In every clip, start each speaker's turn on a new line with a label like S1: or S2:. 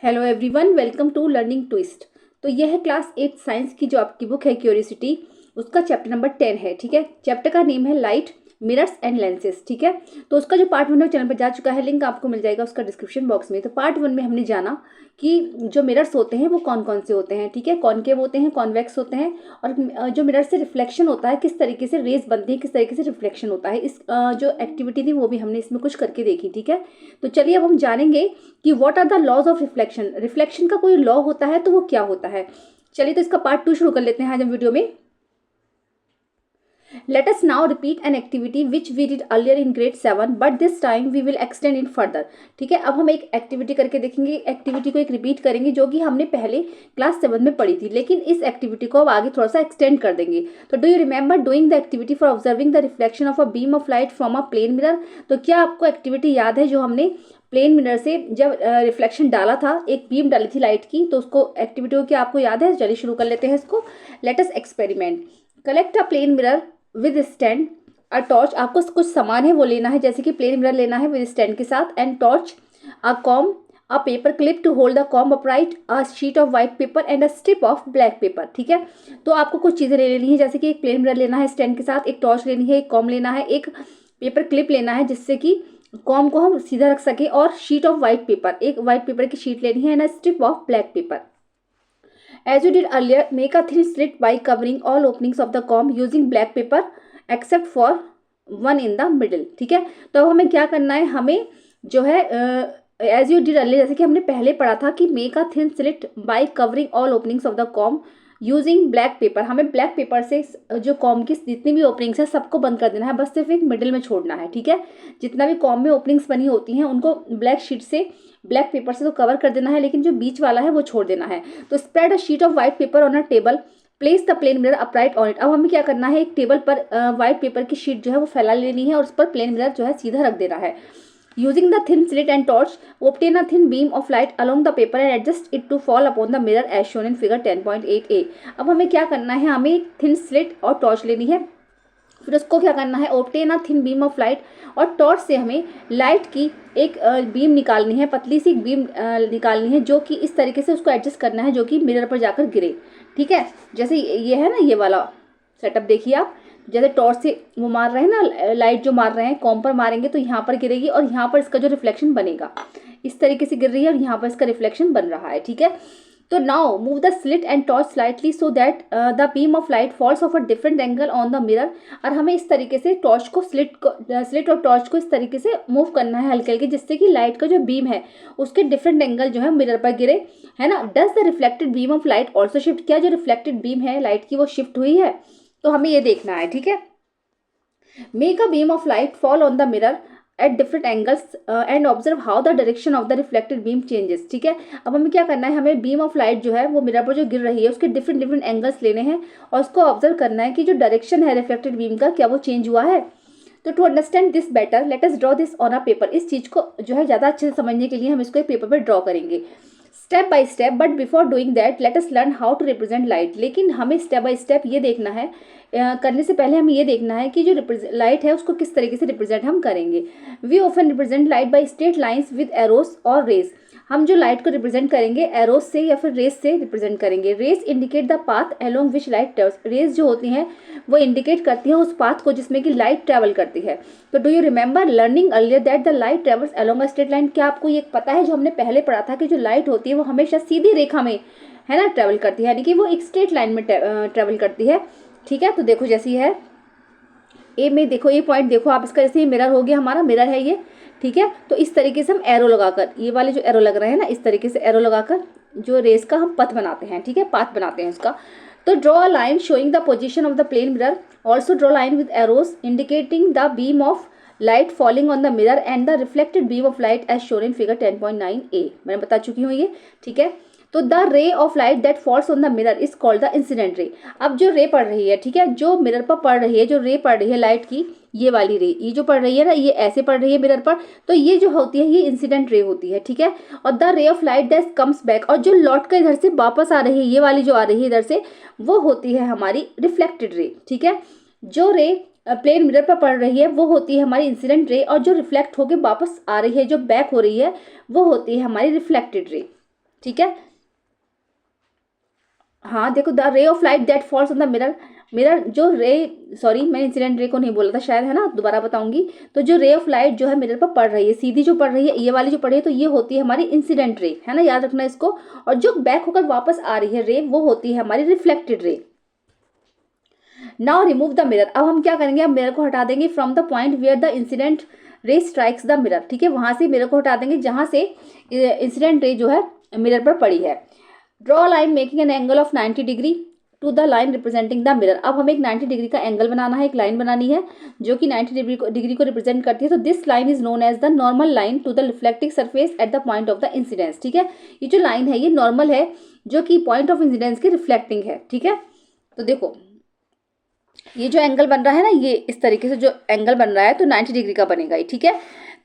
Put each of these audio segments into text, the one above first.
S1: Hello everyone, welcome to learning twist. तो यह है क्लास 8 साइंस की जो आपकी बुक है क्यूरियोसिटी, उसका चैप्टर नंबर 10 है। ठीक है, चैप्टर का नेम है लाइट, मिरर्स एंड लेंसेज। ठीक है, तो उसका जो पार्ट 1 है चैनल पर जा चुका है, लिंक आपको मिल जाएगा उसका डिस्क्रिप्शन बॉक्स में। तो पार्ट 1 में हमने जाना कि जो मिरर्स होते हैं वो कौन कौन से होते हैं। ठीक है, कॉनकेव होते हैं, कॉन्वेक्स होते हैं, और जो मिरर से रिफ्लेक्शन होता है, किस तरीके से रेज बनती है, किस तरीके से रिफ्लेक्शन होता है। इस जो एक्टिविटी थी वो भी हमने इसमें कुछ करके देखी। ठीक है, तो चलिए अब हम जानेंगे कि what are the laws of reflection. Reflection का कोई लॉ होता है तो वो क्या होता है। चलिए तो इसका पार्ट 2 शुरू कर लेते हैं आज हम वीडियो में। Let us now repeat an activity which we did earlier in grade 7, but this time we will extend it further. ठीक है, अब हम एक एक्टिविटी करके देखेंगे, एक्टिविटी को एक रिपीट करेंगे जो कि हमने पहले क्लास 7 में पढ़ी थी, लेकिन इस एक्टिविटी को अब आगे थोड़ा सा एक्सटेंड कर देंगे। तो do you remember doing the activity for observing the reflection of a beam of light from a plane mirror. तो क्या आपको एक्टिविटी याद है जो हमने प्लेन मिरर से जब रिफ्लेक्शन डाला था, एक बीम डाली थी लाइट की, तो उसको एक्टिविटी को क्या आपको याद है। चलिए शुरू कर लेते हैं इसको। Let us experiment. Collect a plane mirror with stand, a torch. आपको कुछ सामान है वो लेना है, जैसे कि प्लेन मिरर लेना है विद स्टैंड के साथ, and torch, a comb, a paper clip to hold the comb upright, a sheet of white paper and a strip of black paper. ठीक है, तो आपको कुछ चीज़ें ले लेनी है, जैसे कि एक प्लेन मिरर लेना है स्टैंड के साथ, एक टॉर्च लेनी है, एक कॉम लेना है, एक पेपर क्लिप लेना है जिससे कि कॉम को हम सीधा रख सके, और शीट ऑफ व्हाइट पेपर, एक व्हाइट पेपर की शीट लेनी है, and a strip of black paper. As you did earlier, make a thin slit by covering all openings of the comb using black paper except for one in the middle। ठीक है, तो अब हमें क्या करना है, हमें जो है एज यू डिड अर्लियर, जैसे कि हमने पहले पढ़ा था कि make a thin slit bye covering all openings of the com using black pepper. हमें ब्लैक पेपर से जो कॉम की जितनी भी ओपनिंग्स है सबको बंद कर देना है, बस सिर्फ एक मिडिल में छोड़ना है। ठीक है, जितना भी कॉम में ओपनिंग्स बनी होती हैं उनको ब्लैक शीट से, ब्लैक पेपर से तो कवर कर देना है, लेकिन जो बीच वाला है वो छोड़ देना है। तो spread a sheet of white paper on a table, place the plane mirror upright on it. अब हमें क्या करना है, एक टेबल पर व्हाइट पेपर की शीट जो है वो फैला लेनी है और उस पर प्लेन मिरर जो है सीधा रख देना है। Using the thin slit and torch, obtain a thin beam of light along the paper and adjust it to fall upon the mirror as shown in figure 10.8a। अब हमें क्या करना है, हमें एक थिन स्लिट और टॉर्च लेनी है, फिर उसको क्या करना है, obtain a thin beam of light, और टॉर्च से हमें लाइट की एक बीम निकालनी है, पतली सी बीम निकालनी है, जो कि इस तरीके से उसको एडजस्ट करना है जो कि मिरर पर जाकर गिरे। ठीक है, जैसे ये है ना, ये वाला सेटअप देखिए आप, जैसे टॉर्च से वो मार रहे हैं ना, लाइट जो मार रहे हैं कॉम पर मारेंगे तो यहाँ पर गिरेगी और यहाँ पर इसका जो रिफ्लेक्शन बनेगा, इस तरीके से गिर रही है और यहाँ पर इसका रिफ्लेक्शन बन रहा है। ठीक है, तो now move the slit and torch slightly so that the beam of light falls of a different angle on the mirror. और हमें इस तरीके से टॉर्च को स्लिट और टॉर्च को इस तरीके से मूव करना है हल्के हल्के, जिससे कि लाइट का जो बीम है उसके डिफरेंट एंगल जो है मिरर पर गिरे, है ना। Does the reflected beam of light also shift, क्या जो रिफ्लेक्टेड बीम है लाइट की वो शिफ्ट हुई है, तो हमें ये देखना है। ठीक है, make a beam of light fall on the mirror at different angles and observe how the direction of the reflected beam changes. ठीक है, अब हमें क्या करना है, हमें बीम ऑफ लाइट जो है वो मिरर पर जो गिर रही है उसके डिफरेंट डिफरेंट एंगल्स लेने हैं और उसको ऑब्जर्व करना है कि जो डायरेक्शन है रिफ्लेक्टेड बीम का क्या वो चेंज हुआ है। तो to understand this better let us draw this on a paper. इस चीज़ को जो है ज़्यादा अच्छे से समझने के लिए हम इसको एक पेपर पर ड्रॉ करेंगे step by step, but before doing that let us learn how to represent light. लेकिन हमें स्टेप बाय स्टेप ये देखना है, करने से पहले हमें ये देखना है कि जो लाइट है उसको किस तरीके से रिप्रेजेंट हम करेंगे। We often represent light by straight lines with arrows और रेस। हम जो लाइट को रिप्रेजेंट करेंगे एरोस से या फिर रेस से रिप्रेजेंट करेंगे। Rays indicate the path along which light travels. Rays जो होती हैं वो इंडिकेट करती हैं उस पाथ को जिसमें कि लाइट ट्रेवल करती है। तो do you remember learning earlier that the light travels along a straight line. क्या आपको ये पता है, जो हमने पहले पढ़ा था कि जो लाइट होती है वो हमेशा सीधी रेखा में, है ना, ट्रेवल करती है, यानी कि वो एक स्ट्रेट लाइन में ट्रेवल करती है। ठीक है, तो देखो जैसी है ए में, देखो ये पॉइंट देखो आप, इसका जैसे ये मिरर हो गया, हमारा मिरर है ये। ठीक है, तो इस तरीके से हम एरो लगाकर, ये वाले जो एरो लग रहे हैं ना, इस तरीके से एरो लगाकर जो रेस का हम पथ बनाते हैं। ठीक है, पाथ बनाते हैं उसका। तो draw a line showing the position of the plane mirror, also draw line with arrows indicating the beam of light falling on the mirror and the reflected beam of light as shown in figure 10.9a। मैंने बता चुकी हूँ ये। ठीक है, तो the रे of light that falls on the mirror is called the incident रे। अब जो रे पड़ रही है, ठीक है, जो मिरर पर पड़ रही है, जो रे पड़ रही है लाइट की, ये वाली रे, ये जो पड़ रही है ना, ये ऐसे पड़ रही है मिरर पर, तो ये जो होती है ये इंसिडेंट रे होती है। ठीक है, और द रे of light that comes back, और जो लौट कर इधर से वापस आ रही है, ये वाली जो आ रही है इधर से, वो होती है हमारी रिफ्लेक्टेड रे। ठीक है, जो रे प्लेन मिरर पर पड़ रही है वो होती है हमारी इंसिडेंट रे, और जो रिफ्लेक्ट होकर वापस आ रही है, जो बैक हो रही है, वो होती है हमारी रिफ्लेक्टेड रे। ठीक है। हाँ देखो, द रे of light that falls on the mirror, mirror जो रे, सॉरी मैं इंसिडेंट रे को नहीं बोला था शायद, है ना, दोबारा बताऊंगी। तो जो रे ऑफ लाइट जो है मिरर पर पड़ रही है, सीधी जो पड़ रही है, ये वाली जो पड़ रही है, तो ये होती है हमारी इंसिडेंट रे, है ना, याद रखना इसको। और जो बैक होकर वापस आ रही है रे, वो होती है हमारी reflected ray. Now remove the mirror, अब हम क्या करेंगे, अब मिरर को हटा देंगे from the point where the incident ray strikes the mirror, ठीक है, वहां से मिरर को हटा देंगे जहां से इंसिडेंट रे जो है मिरर पर पड़ी है। Draw line making an angle of 90 degree to the line representing the mirror, अब हमें एक 90 डिग्री का एंगल बनाना है, एक लाइन बनानी है जो कि 90 डिग्री को रिप्रेजेंट करती है। तो this line is known as the normal line to the reflecting surface at the point of the incidence, ठीक है। ये जो लाइन है ये नॉर्मल है जो कि पॉइंट ऑफ इंसिडेंस के रिफ्लेक्टिंग है, ठीक है। तो देखो ये जो एंगल बन रहा है ना, ये इस तरीके से जो एंगल बन रहा है तो 90 डिग्री का बनेगा, ठीक है।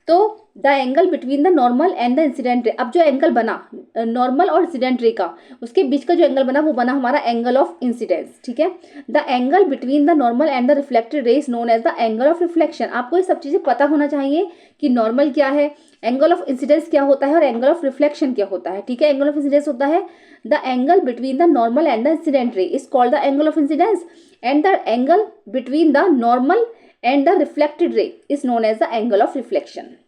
S1: तो the angle between the normal and the incident रे, अब जो एंगल बना नॉर्मल और इंसिडेंट रे का, उसके बीच का जो एंगल बना वो बना हमारा एंगल ऑफ इंसिडेंस, ठीक है। The angle between the normal and the reflected ray is known as the angle of reflection. आपको ये सब चीजें पता होना चाहिए कि नॉर्मल क्या है, एंगल ऑफ इंसिडेंस क्या होता है और एंगल ऑफ रिफ्लेक्शन क्या होता है, ठीक है। एंगल ऑफ इंसिडेंस होता है the angle between the normal and the incident रे is called the angle of incidence, and the angle between the normal and the reflected ray is known as the angle of reflection.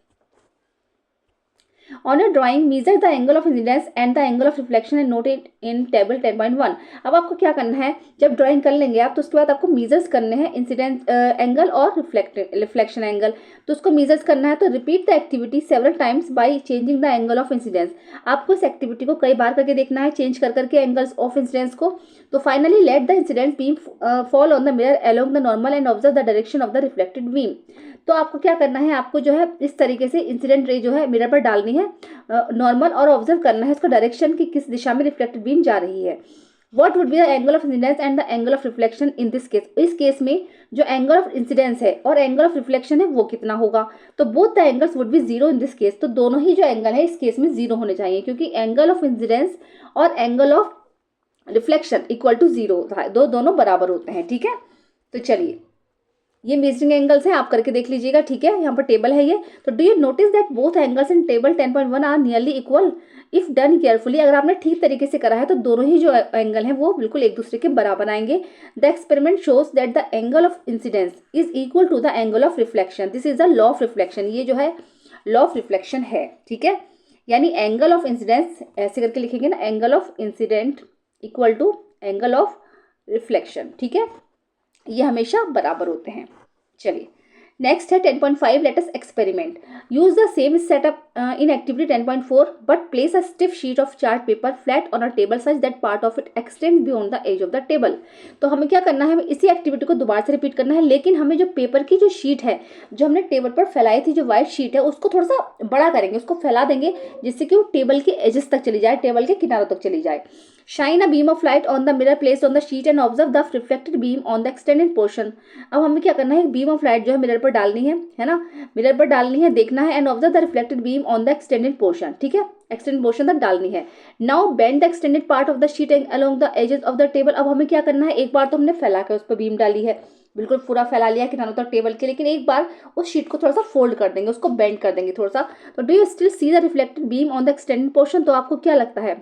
S1: On a drawing, measure the angle of incidence and the angle of reflection and note it in table 10.1. अब आपको क्या करना है, जब drawing कर लेंगे आप तो उसके बाद आपको मीजर्स करने हैं इंसिडेंट एंगल और रिफ्लेक्शन एंगल। तो उसको मीजर्स करना है, तो repeat the activity several times by changing the angle of incidence. आपको इस एक्टिविटी को कई बार करके देखना है, चेंज कर करके एंगल्स ऑफ इंसिडेंस को। तो finally let the incident beam fall on the mirror along the normal and observe the direction of the reflected beam. तो आपको क्या करना है, आपको जो है इस तरीके से इंसिडेंट रे जो है मिरर पर डालनी है नॉर्मल, और ऑब्जर्व करना है इसको डायरेक्शन की किस दिशा में रिफ्लेक्टेड बीम जा रही है। What would be the angle of incidence and the angle of reflection in this case, इस केस में जो एंगल ऑफ इंसिडेंस है और एंगल ऑफ रिफ्लेक्शन है वो कितना होगा। तो both the angles would be zero in this case, तो दोनों ही जो एंगल है इस केस में जीरो होने चाहिए, क्योंकि एंगल ऑफ इंसिडेंस और angle of reflection equal to zero, दोनों बराबर होते हैं, ठीक है। तो चलिए ये मेजरिंग एंगल्स हैं, आप करके देख लीजिएगा, ठीक है। यहाँ पर टेबल है ये। तो do you notice that both angles in table 10.1 are nearly equal if done carefully, अगर आपने ठीक तरीके से करा है तो दोनों ही जो एंगल हैं वो बिल्कुल एक दूसरे के बराबर आएंगे। The experiment shows that the angle of incidence is equal to the angle of reflection, this is the law of reflection, ये जो है लॉ ऑफ रिफ्लेक्शन है, ठीक है। यानी एंगल ऑफ इंसिडेंस ऐसे करके लिखेंगे ना, angle of incident equal to angle of reflection, ठीक है, ये हमेशा बराबर होते हैं। चलिए नेक्स्ट है 10.5, let us experiment. Use the same setup in activity 10.4 but place a stiff sheet of chart paper flat on a table such that part of it extend beyond the edge of the table. तो हमें क्या करना है, हमें इसी activity को दोबारा से रिपीट करना है, लेकिन हमें जो पेपर की जो शीट है जो हमने टेबल पर फैलाई थी, जो व्हाइट शीट है, उसको थोड़ा सा बड़ा करेंगे, उसको फैला देंगे जिससे कि वो टेबल के एजेस तक चली जाए, टेबल के किनारों तक चली जाए। Shine a beam of light on the mirror placed on the sheet and observe the reflected beam on the extended portion. अब हमें क्या करना है, एक बीम ऑफ लाइट जो है मिरर पर डालनी है ना, मिरर पर डालनी है, देखना है, and observe the reflected beam on the extended portion, ठीक है, एक्सटेंडेड पोर्शन तक डालनी है। Now bend the extended part of the sheet along the edges of the table. अब हमें क्या करना है, एक बार तो हमने फैला कर उस पर बीम डाली है, बिल्कुल पूरा फैला लिया किनारों तक टेबल के, लेकिन एक बार उस शीट को थोड़ा सा फोल्ड कर देंगे, उसको बेंड कर देंगे थोड़ा सा। तो do you still see the reflected beam on the extended portion, तो आपको क्या लगता है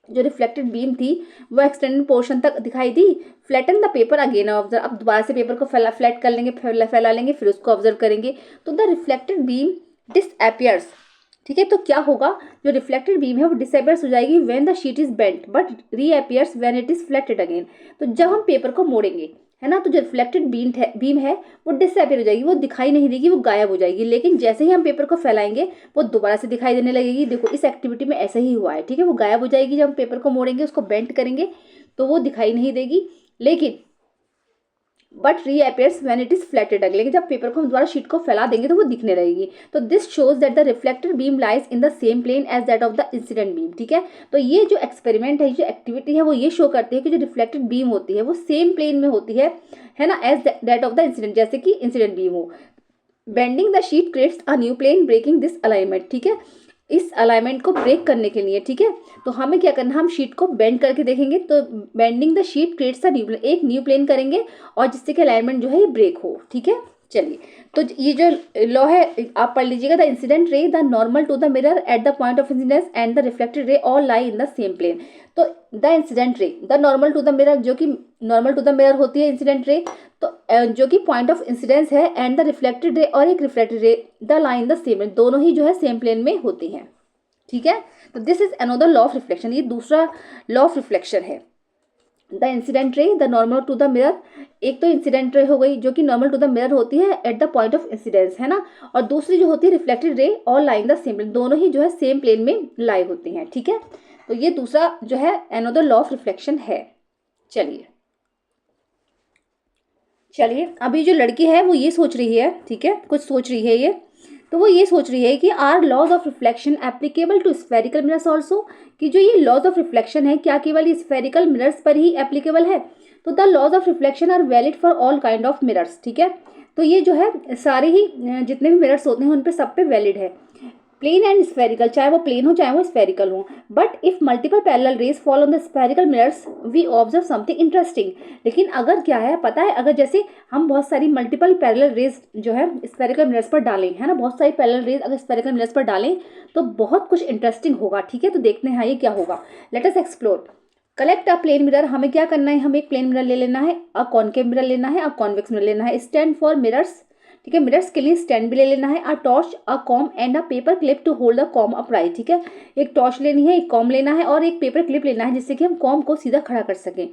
S1: जो रिफ्लेक्टेड बीम थी वो एक्सटेंडेड पोर्शन तक दिखाई दी। Flatten the paper again observe, अब दोबारा से पेपर को फ्लैट कर लेंगे, फैला लेंगे, फिर उसको ऑब्जर्व करेंगे, तो द रिफ्लेक्टेड बीम डिसअपियर्स, ठीक है। तो क्या होगा, जो रिफ्लेक्टेड बीम है वो डिसअपियर्स हो जाएगी when the sheet is bent but reappears when it is flatted again. तो जब हम पेपर को मोड़ेंगे, है ना, तो जो रिफ्लेक्टेड बीम है वो डिसअपियर हो जाएगी, वो दिखाई नहीं देगी, वो गायब हो जाएगी। लेकिन जैसे ही हम पेपर को फैलाएंगे वो दोबारा से दिखाई देने लगेगी। देखो इस एक्टिविटी में ऐसा ही हुआ है, ठीक है। वो गायब हो जाएगी जब हम पेपर को मोड़ेंगे, उसको बेंट करेंगे तो वो दिखाई नहीं देगी, लेकिन but reappears when it is flatted again, लेकिन जब पेपर को हम दोबारा शीट को फैला देंगे तो वो दिखने रहेगी। तो this shows that the reflected beam lies in the same plane as that of the incident beam, ठीक है। तो ये जो एक्सपेरिमेंट है, जो एक्टिविटी है, वो ये शो करती है कि जो रिफ्लेक्टेड बीम होती है वो सेम प्लेन में होती है ना, as that of the incident, जैसे कि इंसिडेंट बीम हो। Bending the sheet creates a new plane breaking this alignment, ठीक है, इस अलाइनमेंट को ब्रेक करने के लिए, ठीक है। तो हमें क्या करना है, हम शीट को बेंड करके देखेंगे, तो bending the sheet creates a new plane, एक न्यू प्लेन करेंगे और जिससे कि अलाइनमेंट जो है ये ब्रेक हो, ठीक है। चलिए, तो ये जो लॉ है आप पढ़ लीजिएगा, the incident ray the normal to the mirror at the point of incidence and the reflected ray all lie in the same plane. तो the incident ray the normal to the mirror, जो कि normal to the mirror होती है incident ray, तो जो कि point of incidence है, and the reflected रे और एक reflected ray the lie in the same, दोनों ही जो है सेम प्लेन में होती हैं। ठीक है, तो this is another law of reflection, ये दूसरा लॉ ऑफ रिफ्लेक्शन है। The incident ray the normal to the mirror, एक तो इंसिडेंट रे हो गई जो कि नॉर्मल टू द मिरर होती है eight the point of incidence, है ना, और दूसरी जो होती है रिफ्लेक्टेड रे और लाइन द सेम प्लेन, दोनों ही जो है सेम प्लेन में लाई होती हैं। ठीक है, तो ये दूसरा जो है अनदर लॉ ऑफ रिफ्लेक्शन है। चलिए अभी जो लड़की है वो ये सोच रही है, ठीक है, कुछ सोच रही है ये, तो वो ये सोच रही है कि are laws of reflection applicable to spherical mirrors also, कि जो ये लॉज ऑफ रिफ्लेक्शन है क्या केवल स्फेरिकल मिरर्स पर ही एप्लीकेबल है। तो the laws of reflection are valid for all kind of mirrors. ठीक है, तो ये जो है सारे ही जितने भी मिरर्स होते हैं उन पे सब पे वैलिड है, प्लेन एंड स्फेरिकल, चाहे वो प्लेन हो चाहे वो स्फेरिकल हो। But if multiple parallel rays fall on the spherical mirrors we observe something interesting. लेकिन अगर क्या है पता है, अगर जैसे हम बहुत सारी मल्टीपल पैरेलल रेज जो है स्फेरिकल मिरर्स पर डालें, है ना, बहुत सारी पैरेलल रेज अगर स्फेरिकल मिरर्स पर डालें तो बहुत कुछ इंटरेस्टिंग होगा। ठीक है, तो देखते हैं ये क्या होगा। Let us explore. Collect a plane mirror, हमें क्या करना है, हमें एक प्लेन मिरर ले लेना है, अ कॉनकेव मिरर लेना है, अ कॉन्वेक्स मिरर लेना है। स्टैंड फॉर मिरर्स, ठीक है, मिरर्स के लिए स्टैंड भी ले लेना है। A torch, a comb and a paper clip to hold the comb upright. ठीक है, एक टॉर्च लेनी है, एक कॉम लेना है और एक पेपर क्लिप लेना है जिससे कि हम कॉम को सीधा खड़ा कर सकें।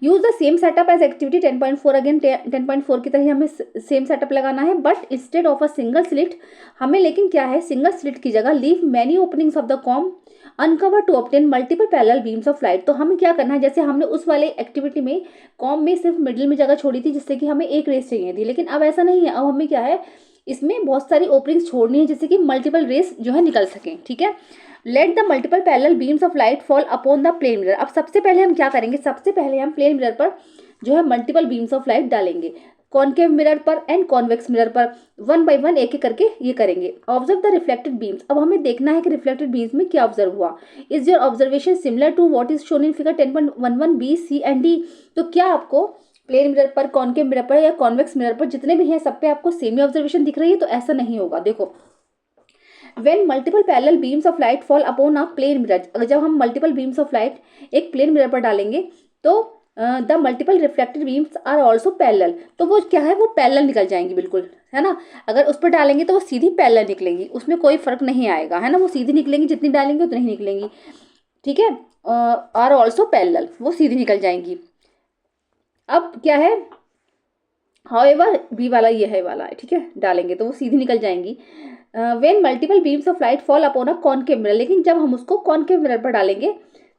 S1: Use the same setup as activity 10.4, again 10.4 की तरह ही हमें सेम सेटअप लगाना है, but instead of a single slit, हमें लेकिन क्या है सिंगल स्लिट की जगह leave many openings of the comb uncover to obtain multiple parallel beams of light. तो हमें क्या करना है, जैसे हमने उस वाले एक्टिविटी में कॉम में सिर्फ मिडिल में जगह छोड़ी थी जिससे कि हमें एक रेस चाहिए थी, लेकिन अब ऐसा नहीं है, अब हमें क्या है इसमें बहुत सारी ओपनिंग्स छोड़नी है जिससे कि मल्टीपल रेस जो है निकल सकें। ठीक है, let the multiple parallel beams of light fall upon the plane mirror. अब सबसे पहले हम क्या करेंगे, सबसे पहले हम प्लेन मिरर पर जो है मल्टीपल बीम्स ऑफ लाइट डालेंगे, कॉनकेव मिरर पर एंड कॉन्वेक्स मिरर पर, वन बाय वन एक एक करके ये करेंगे। ऑब्जर्व द रिफ्लेक्टेड बीम्स, अब हमें देखना है कि रिफ्लेक्टेड बीम्स में क्या ऑब्जर्व हुआ। Is your observation similar to what is shown in figure 10.11 B C and D. तो क्या आपको प्लेन मिरर पर, कॉनकेव मिरर पर या कॉन्वेक्स मिरर पर जितने भी हैं सब पे आपको सेम ही ऑब्जर्वेशन दिख रही है? तो ऐसा नहीं होगा। देखो, when multiple parallel beams of light fall upon a plane mirror, अगर जब हम multiple beams of light एक प्लेन मिरर पर डालेंगे तो the multiple reflected beams are also parallel, तो वो क्या है, वो पैरेलल निकल जाएंगी बिल्कुल, है ना। अगर उस पर डालेंगे तो वो सीधी पैरेलल निकलेंगी, उसमें कोई फर्क नहीं आएगा, है ना, वो सीधी निकलेंगी, जितनी डालेंगे उतनी ही निकलेंगी। ठीक है, आर ऑल्सो पैरेलल, वो सीधी निकल जाएंगी। अब क्या है, हाउएवर बी वाला ये है वाला है, ठीक है, डालेंगे तो वो सीधी निकल जाएंगी। When multiple beams of light fall upon a concave mirror, लेकिन जब हम उसको कॉनकेव मिरर पर डालेंगे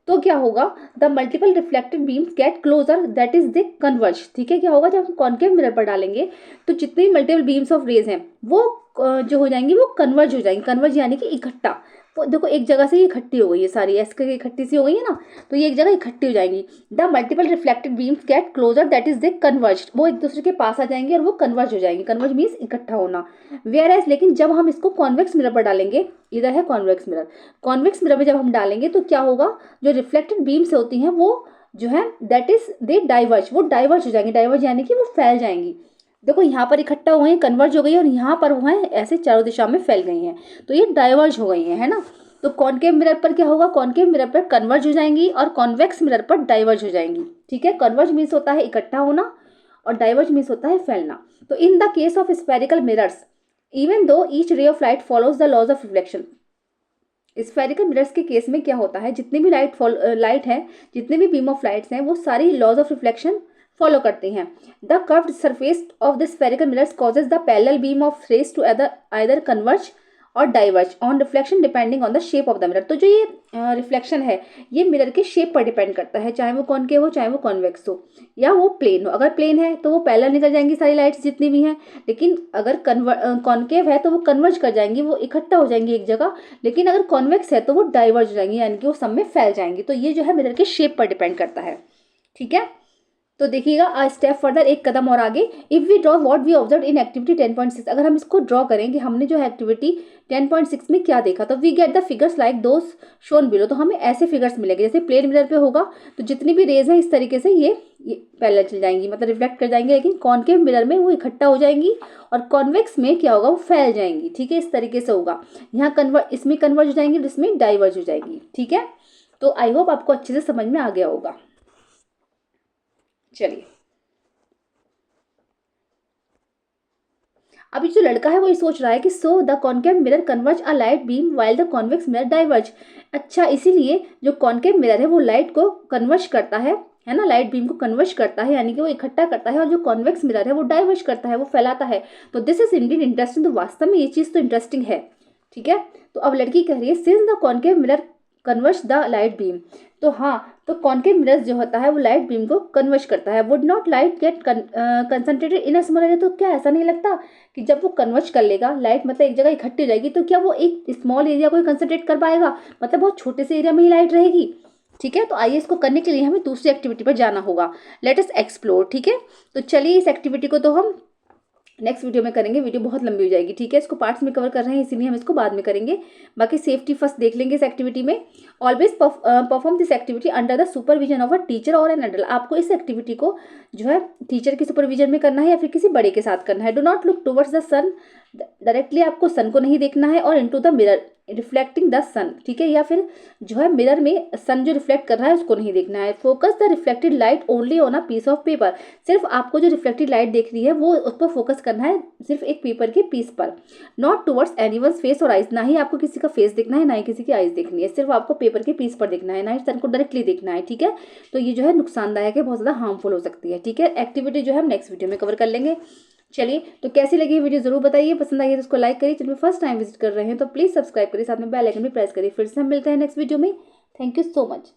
S1: तो क्या होगा, the multiple reflected beams get closer that is they converge. ठीक है, क्या होगा, जब हम कॉनकेव मिरर पर डालेंगे तो जितनी भी मल्टीपल बीम्स ऑफ रेज हैं वो जो हो जाएंगी वो कन्वर्ज हो जाएंगी। कन्वर्ज यानी कि इकट्ठा, वो देखो एक जगह से ये इकट्ठी हो गई है सारी, ऐसे इकट्ठी सी हो गई है ना, तो ये एक जगह इकट्ठी हो जाएंगी। The multiple reflected beams get closer that is they converge, वो एक दूसरे के पास आ जाएंगे और वो कन्वर्ज हो जाएंगी। कन्वर्ज मीन्स इकट्ठा होना। वेयर एज, लेकिन जब हम इसको कॉन्वेक्स मिरर पर डालेंगे, इधर है कॉन्वेक्स मिरर, कॉन्वेक्स मिरर में जब हम डालेंगे तो क्या होगा, जो रिफ्लेक्टेड बीम्स होती हैं वो जो है दैट इज दे डाइवर्ज, वो डाइवर्ज हो जाएंगी। डाइवर्ज यानी कि वो फैल जाएंगी। देखो यहाँ पर इकट्ठा हो गई है, कन्वर्ज हो गई है, और यहाँ पर वो है ऐसे चारों दिशा में फैल गई हैं, तो ये डाइवर्ज हो गई है ना। तो कॉनकेव मिरर पर क्या होगा, कॉनकेव मिरर पर कन्वर्ज हो जाएंगी और कॉन्वेक्स मिरर पर डाइवर्ज हो जाएंगी। ठीक है, कन्वर्ज मीन्स होता है इकट्ठा होना और डाइवर्ज मीन्स होता है फैलना। तो in the case of spherical mirrors, even though each ray of light follows the laws of reflection, spherical mirrors के केस में क्या होता है, जितने भी लाइट है, जितने भी बीम ऑफ लाइट्स हैं वो सारी लॉज ऑफ रिफ्लेक्शन फॉलो करते हैं। The curved surface of the spherical mirrors causes the parallel beam of rays to either converge और diverge on reflection depending on the shape of the mirror. तो जो ये reflection है ये mirror के shape पर डिपेंड करता है, चाहे वो कॉनकेव हो चाहे वो कॉन्वेक्स हो या वो प्लेन हो। अगर प्लेन है तो वो पैरेलल निकल जाएंगी सारी लाइट्स जितनी भी हैं, लेकिन अगर कॉनकेव है तो वो कन्वर्ज कर जाएंगी, वो इकट्ठा हो जाएंगी एक जगह। लेकिन अगर कॉन्वेक्स है तो वो डाइवर्ज हो जाएंगी, यानी कि वो सब में फैल जाएंगी। तो ये जो है मिरर के शेप पर डिपेंड करता है। ठीक है, तो देखिएगा आ स्टेप फर्दर, एक कदम और आगे। If we draw what we observe in activity 10.6, अगर हम इसको ड्रॉ करेंगे हमने जो है एक्टिविटी 10.6 में क्या देखा, तो we get the figures like those shown below, तो हमें ऐसे फिगर्स मिलेंगे जैसे प्लेन मिरर पे होगा तो जितनी भी रेज है इस तरीके से ये पैरेलल चल जाएंगी, मतलब रिफ्लेक्ट कर जाएंगे, लेकिन कॉनकेव मिरर में वो इकट्ठा हो जाएंगी और कॉन्वेक्स में क्या होगा, वो फैल जाएंगी। ठीक है, इस तरीके से होगा। यहाँ इसमें कन्वर्ज हो जाएंगी, इसमें डाइवर्ज हो जाएगी। ठीक है, तो आई होप आपको अच्छे से समझ में आ गया होगा। चलिए, अभी जो लड़का है वो ये सोच रहा है कि so the concave mirror converge a light beam while the convex mirror diverge. अच्छा, इसीलिए जो कॉनकेव मिरर है वो लाइट को कन्वर्ज करता है ना, लाइट बीम को कन्वर्ज करता है, यानी कि वो इकट्ठा करता है, और जो कॉन्वेक्स मिरर है वो डाइवर्ज करता है, वो फैलाता है। तो दिस इज इंडीड इंटरेस्टिंग, तो वास्तव में ये चीज़ तो इंटरेस्टिंग है। ठीक है, तो अब लड़की कह रही है since the concave mirror converge the light beam, तो हाँ, तो कॉनकेव मिरर जो होता है वो लाइट बीम को कन्वर्ज करता है। Would not light get concentrated in a small area, तो क्या ऐसा नहीं लगता कि जब वो कन्वर्ज कर लेगा लाइट, मतलब एक जगह इकट्ठी हो जाएगी, तो क्या वो एक स्मॉल एरिया को कंसंट्रेट कर पाएगा, मतलब बहुत छोटे से एरिया में ही लाइट रहेगी। ठीक है, तो आइए इसको करने के लिए हमें दूसरी एक्टिविटी पर जाना होगा। Let us explore. ठीक है, तो चलिए इस एक्टिविटी को तो हम नेक्स्ट वीडियो में करेंगे, वीडियो बहुत लंबी हो जाएगी। ठीक है, इसको पार्ट्स में कवर कर रहे हैं इसीलिए हम इसको बाद में करेंगे। बाकी सेफ्टी फर्स्ट देख लेंगे इस एक्टिविटी में। Always perform this activity under the supervision of a teacher और एन एडल्ट, आपको इस एक्टिविटी को जो है टीचर के सुपरविजन में करना है या फिर किसी बड़े के साथ करना है। Do not look towards the sun, directly आपको सन को नहीं देखना है, और into the mirror reflecting the sun. ठीक है, या फिर जो है मिरर में सन जो रिफ्लेक्ट कर रहा है उसको नहीं देखना है। Focus the reflected light only on a piece of paper, सिर्फ आपको जो रिफ्लेक्टेड लाइट देख रही है वो उस पर फोकस करना है, सिर्फ एक पेपर के पीस पर। नॉट टुवर्ड्स एनीवन्स फेस और आइज, ना ही आपको किसी का फेस देखना है ना ही किसी की आइज देखनी है, सिर्फ आपको पेपर के पीस पर देखना है, ना ही सन को डायरेक्टली देखना है। ठीक है, तो ये जो है नुकसानदायक है, बहुत ज़्यादा हार्मफुल हो सकती है। ठीक है, एक्टिविटी जो है हम नेक्स्ट वीडियो में कवर कर लेंगे। चलिए, तो कैसी लगी ये वीडियो जरूर बताइए, पसंद आई है तो उसको लाइक करिए, चैनल में फर्स्ट टाइम विजिट कर रहे हैं तो प्लीज सब्सक्राइब करिए, साथ में बेल आइकन भी प्रेस करिए। फिर से हम मिलते हैं नेक्स्ट वीडियो में। Thank you so much.